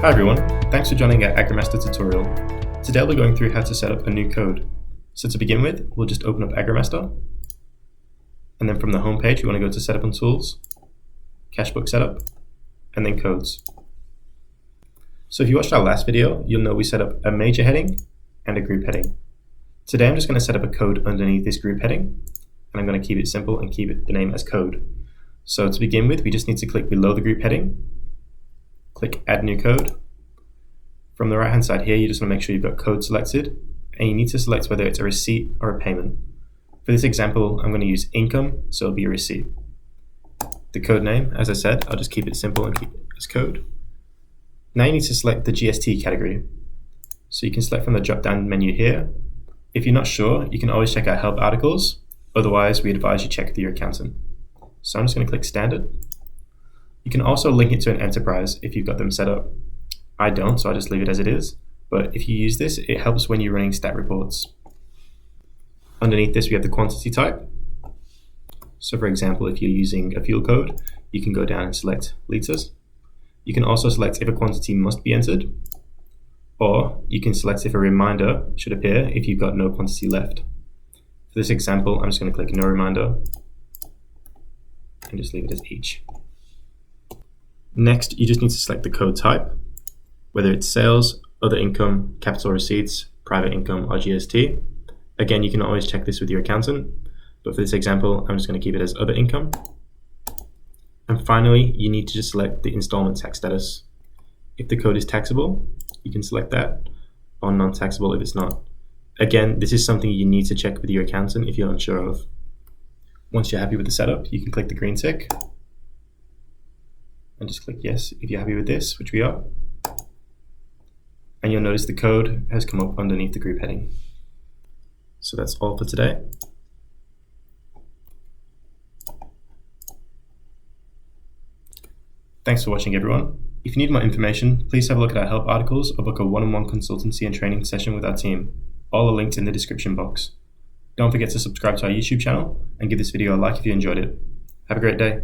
Hi everyone, thanks for joining our Agrimaster tutorial. Today we're going through how to set up a new code. So to begin with, we'll just open up Agrimaster, and then from the home page we want to go to Setup and Tools, Cashbook Setup, and then Codes. So if you watched our last video, you'll know we set up a major heading and a group heading. Today I'm just going to set up a code underneath this group heading, and I'm going to keep it simple and keep the name as code. So to begin with, we just need to click below the group heading, click Add New Code. From the right hand side here, you just want to make sure you've got code selected, and you need to select whether it's a receipt or a payment. For this example, I'm going to use income, so it'll be a receipt. The code name, as I said, I'll just keep it simple and keep it as code. Now you need to select the GST category. So you can select from the drop down menu here. If you're not sure, you can always check our help articles. Otherwise, we advise you check with your accountant. So I'm just going to click standard. You can also link it to an enterprise if you've got them set up. I don't, so I'll just leave it as it is. But if you use this, it helps when you're running stat reports. Underneath this, we have the quantity type. So for example, if you're using a fuel code, you can go down and select liters. You can also select if a quantity must be entered, or you can select if a reminder should appear if you've got no quantity left. For this example, I'm just going to click no reminder and just leave it as each. Next, you just need to select the code type, whether it's sales, other income, capital receipts, private income, or GST. Again, you can always check this with your accountant, but for this example, I'm just going to keep it as other income. And finally, you need to just select the installment tax status. If the code is taxable, you can select that, or non-taxable if it's not. Again, this is something you need to check with your accountant if you're unsure of. Once you're happy with the setup, you can click the green tick and just click yes if you're happy with this, which we are. And you'll notice the code has come up underneath the group heading. So that's all for today. Thanks for watching, everyone. If you need more information, please have a look at our help articles or book a one-on-one consultancy and training session with our team. All are linked in the description box. Don't forget to subscribe to our YouTube channel and give this video a like if you enjoyed it. Have a great day.